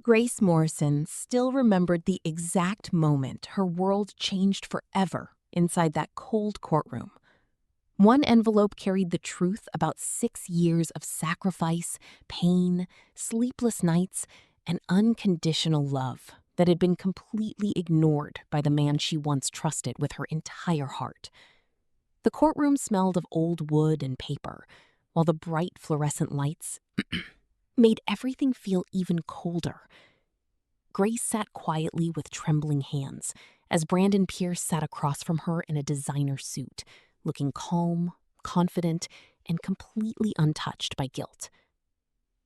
Grace Morrison still remembered the exact moment her world changed forever inside that cold courtroom. One envelope carried the truth about 6 years of sacrifice, pain, sleepless nights, and unconditional love that had been completely ignored by the man she once trusted with her entire heart. The courtroom smelled of old wood and paper, while the bright fluorescent lights made everything feel even colder. Grace sat quietly with trembling hands as Brandon Pierce sat across from her in a designer suit, looking calm, confident, and completely untouched by guilt.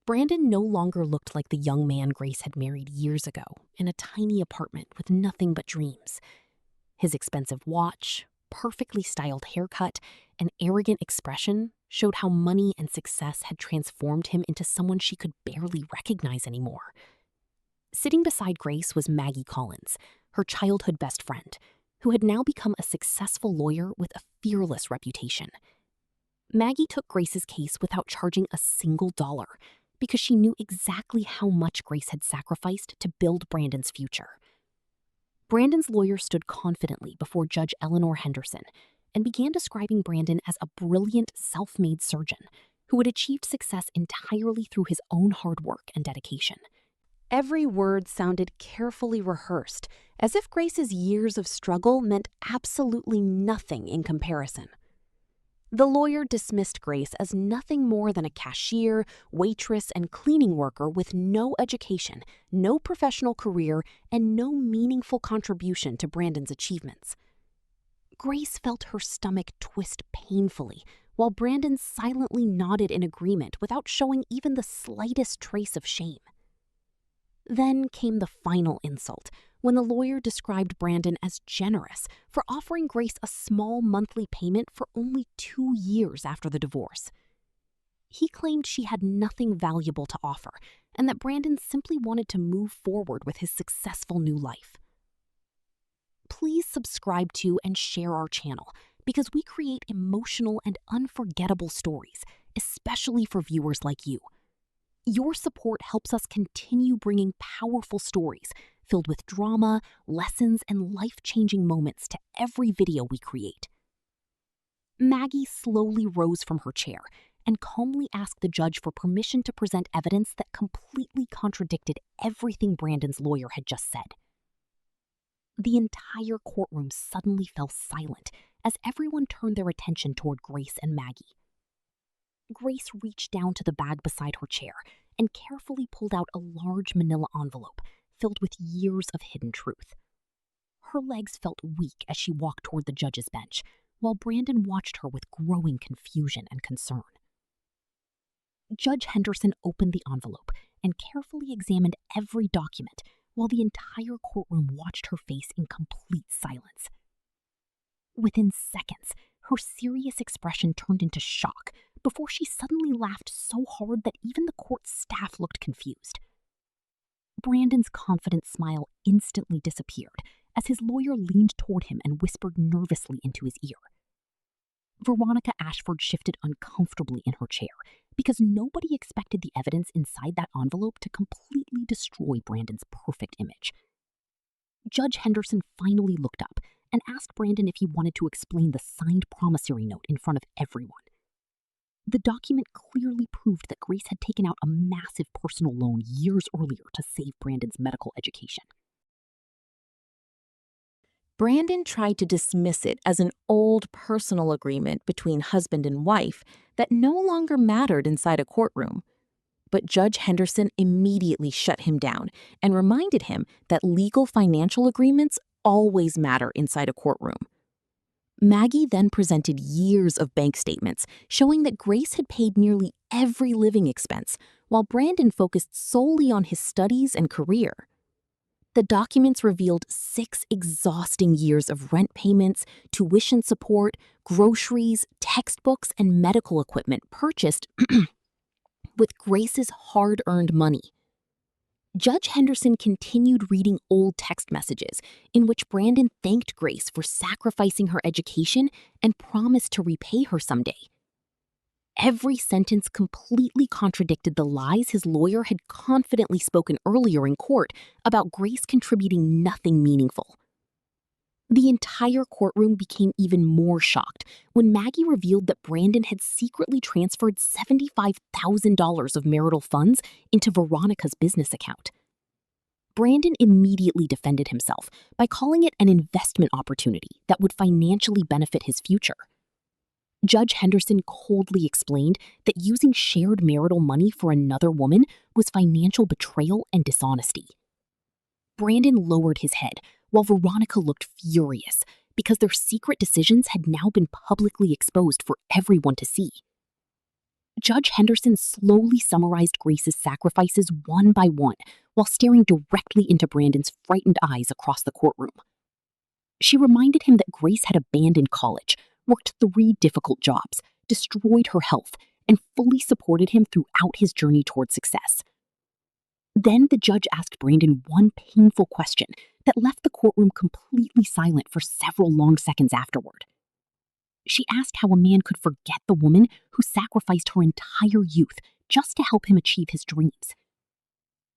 Brandon no longer looked like the young man Grace had married years ago in a tiny apartment with nothing but dreams. His expensive watch, perfectly styled haircut, and arrogant expression showed how money and success had transformed him into someone she could barely recognize anymore. Sitting beside Grace was Maggie Collins, her childhood best friend, who had now become a successful lawyer with a fearless reputation. Maggie took Grace's case without charging a single dollar because she knew exactly how much Grace had sacrificed to build Brandon's future. Brandon's lawyer stood confidently before Judge Eleanor Henderson and began describing Brandon as a brilliant, self-made surgeon who had achieved success entirely through his own hard work and dedication. Every word sounded carefully rehearsed, as if Grace's years of struggle meant absolutely nothing in comparison. The lawyer dismissed Grace as nothing more than a cashier, waitress, and cleaning worker with no education, no professional career, and no meaningful contribution to Brandon's achievements. Grace felt her stomach twist painfully, while Brandon silently nodded in agreement without showing even the slightest trace of shame. Then came the final insult, when the lawyer described Brandon as generous for offering Grace a small monthly payment for only 2 years after the divorce. He claimed she had nothing valuable to offer, and that Brandon simply wanted to move forward with his successful new life. Please subscribe to and share our channel, because we create emotional and unforgettable stories, especially for viewers like you. Your support helps us continue bringing powerful stories filled with drama, lessons, and life-changing moments to every video we create. Maggie slowly rose from her chair and calmly asked the judge for permission to present evidence that completely contradicted everything Brandon's lawyer had just said. The entire courtroom suddenly fell silent as everyone turned their attention toward Grace and Maggie. Grace reached down to the bag beside her chair and carefully pulled out a large manila envelope filled with years of hidden truth. Her legs felt weak as she walked toward the judge's bench, while Brandon watched her with growing confusion and concern. Judge Henderson opened the envelope and carefully examined every document, while the entire courtroom watched her face in complete silence. Within seconds, her serious expression turned into shock before she suddenly laughed so hard that even the court staff looked confused. Brandon's confident smile instantly disappeared as his lawyer leaned toward him and whispered nervously into his ear. Veronica Ashford shifted uncomfortably in her chair because nobody expected the evidence inside that envelope to completely destroy Brandon's perfect image. Judge Henderson finally looked up and asked Brandon if he wanted to explain the signed promissory note in front of everyone. The document clearly proved that Grace had taken out a massive personal loan years earlier to save Brandon's medical education. Brandon tried to dismiss it as an old personal agreement between husband and wife that no longer mattered inside a courtroom. But Judge Henderson immediately shut him down and reminded him that legal financial agreements always matter inside a courtroom. Maggie then presented years of bank statements showing that Grace had paid nearly every living expense, while Brandon focused solely on his studies and career. The documents revealed 6 exhausting years of rent payments, tuition support, groceries, textbooks, and medical equipment purchased with Grace's hard-earned money. Judge Henderson continued reading old text messages in which Brandon thanked Grace for sacrificing her education and promised to repay her someday. Every sentence completely contradicted the lies his lawyer had confidently spoken earlier in court about Grace contributing nothing meaningful. The entire courtroom became even more shocked when Maggie revealed that Brandon had secretly transferred $75,000 of marital funds into Veronica's business account. Brandon immediately defended himself by calling it an investment opportunity that would financially benefit his future. Judge Henderson coldly explained that using shared marital money for another woman was financial betrayal and dishonesty. Brandon lowered his head while Veronica looked furious because their secret decisions had now been publicly exposed for everyone to see. Judge Henderson slowly summarized Grace's sacrifices one by one while staring directly into Brandon's frightened eyes across the courtroom. She reminded him that Grace had abandoned college, worked 3 difficult jobs, destroyed her health, and fully supported him throughout his journey toward success. Then the judge asked Brandon one painful question that left the courtroom completely silent for several long seconds afterward. She asked how a man could forget the woman who sacrificed her entire youth just to help him achieve his dreams.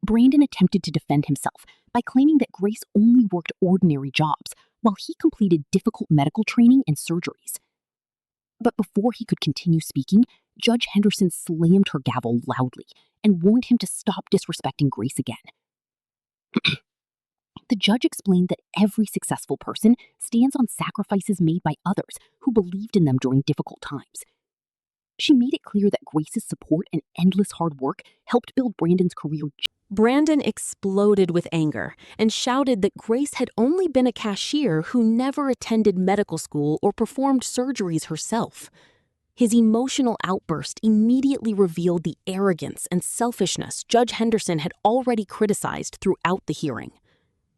Brandon attempted to defend himself by claiming that Grace only worked ordinary jobs while he completed difficult medical training and surgeries. But before he could continue speaking, Judge Henderson slammed her gavel loudly and warned him to stop disrespecting Grace again. The judge explained that every successful person stands on sacrifices made by others who believed in them during difficult times. She made it clear that Grace's support and endless hard work helped build Brandon's career. Brandon exploded with anger and shouted that Grace had only been a cashier who never attended medical school or performed surgeries herself. His emotional outburst immediately revealed the arrogance and selfishness Judge Henderson had already criticized throughout the hearing.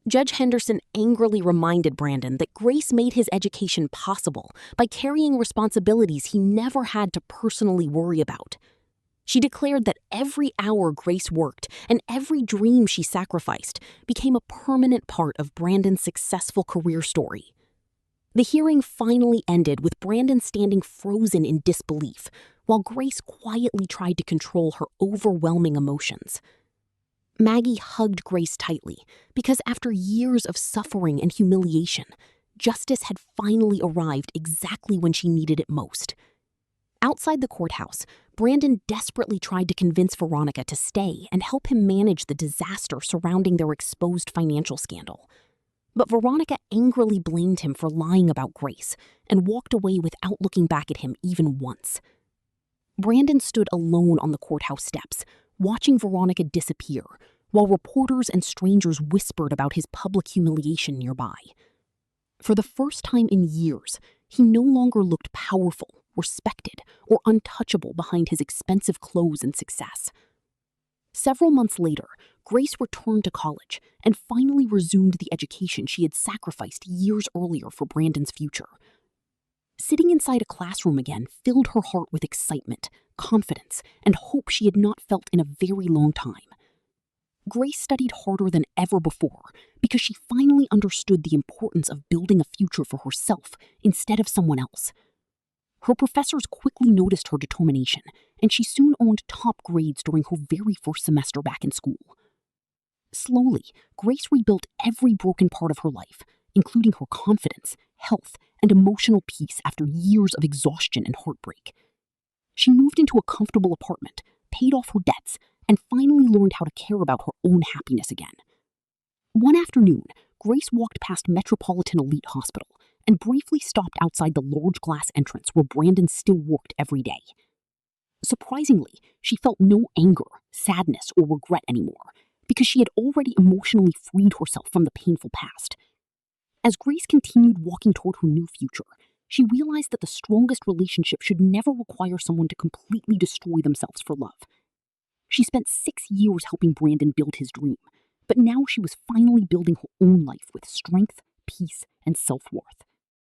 Judge Henderson angrily reminded Brandon that Grace made his education possible by carrying responsibilities he never had to personally worry about. She declared that every hour Grace worked and every dream she sacrificed became a permanent part of Brandon's successful career story. The hearing finally ended with Brandon standing frozen in disbelief, while Grace quietly tried to control her overwhelming emotions. Maggie hugged Grace tightly because after years of suffering and humiliation, justice had finally arrived exactly when she needed it most. Outside the courthouse, Brandon desperately tried to convince Veronica to stay and help him manage the disaster surrounding their exposed financial scandal. But Veronica angrily blamed him for lying about Grace and walked away without looking back at him even once. Brandon stood alone on the courthouse steps, watching Veronica disappear, while reporters and strangers whispered about his public humiliation nearby. For the first time in years, he no longer looked powerful, respected, or untouchable behind his expensive clothes and success. Several months later, Grace returned to college and finally resumed the education she had sacrificed years earlier for Brandon's future. Sitting inside a classroom again filled her heart with excitement, confidence, and hope she had not felt in a very long time. Grace studied harder than ever before because she finally understood the importance of building a future for herself instead of someone else. Her professors quickly noticed her determination, and she soon earned top grades during her very first semester back in school. Slowly, Grace rebuilt every broken part of her life, including her confidence, health, and emotional peace after years of exhaustion and heartbreak. She moved into a comfortable apartment, paid off her debts, and finally learned how to care about her own happiness again. One afternoon, Grace walked past Metropolitan Elite Hospital and briefly stopped outside the large glass entrance where Brandon still worked every day. Surprisingly, she felt no anger, sadness, or regret anymore because she had already emotionally freed herself from the painful past. As Grace continued walking toward her new future, she realized that the strongest relationship should never require someone to completely destroy themselves for love. She spent 6 years helping Brandon build his dream, but now she was finally building her own life with strength, peace, and self-worth.